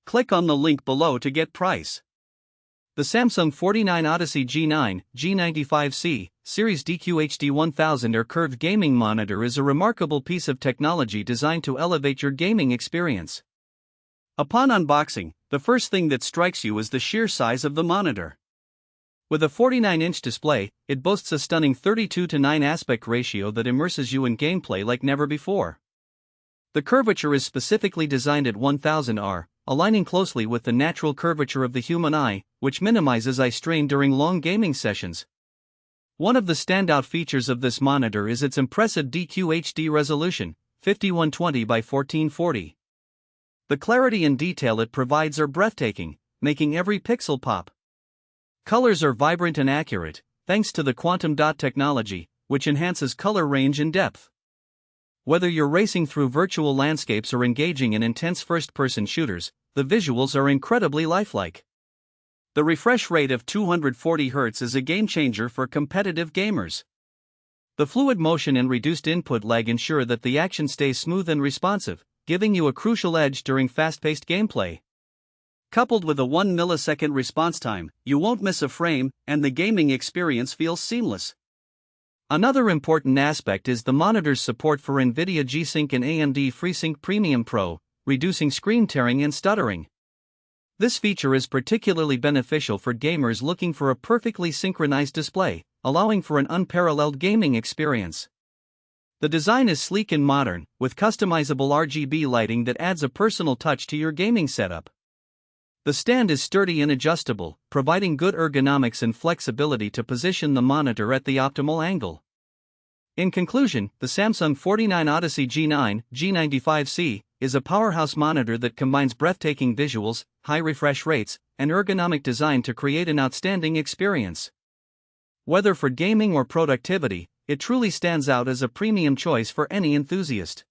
Click on the link below to get price. The Samsung 49 Odyssey G9, G95C, Series DQHD 1000R curved gaming monitor is a remarkable piece of technology designed to elevate your gaming experience. Upon unboxing, the first thing that strikes you is the sheer size of the monitor. With a 49-inch display, it boasts a stunning 32:9 aspect ratio that immerses you in gameplay like never before. The curvature is specifically designed at 1000R, aligning closely with the natural curvature of the human eye, which minimizes eye strain during long gaming sessions. One of the standout features of this monitor is its impressive DQHD resolution, 5120 by 1440. The clarity and detail it provides are breathtaking, making every pixel pop. Colors are vibrant and accurate, thanks to the quantum dot technology, which enhances color range and depth. Whether you're racing through virtual landscapes or engaging in intense first-person shooters, the visuals are incredibly lifelike. The refresh rate of 240 Hz is a game-changer for competitive gamers. The fluid motion and reduced input lag ensure that the action stays smooth and responsive, giving you a crucial edge during fast-paced gameplay. Coupled with a 1 millisecond response time, you won't miss a frame, and the gaming experience feels seamless. Another important aspect is the monitor's support for NVIDIA G-Sync and AMD FreeSync Premium Pro, reducing screen tearing and stuttering. This feature is particularly beneficial for gamers looking for a perfectly synchronized display, allowing for an unparalleled gaming experience. The design is sleek and modern, with customizable RGB lighting that adds a personal touch to your gaming setup. The stand is sturdy and adjustable, providing good ergonomics and flexibility to position the monitor at the optimal angle. In conclusion, the Samsung 49 Odyssey G9, G95C, is a powerhouse monitor that combines breathtaking visuals, high refresh rates, and ergonomic design to create an outstanding experience. Whether for gaming or productivity, it truly stands out as a premium choice for any enthusiast.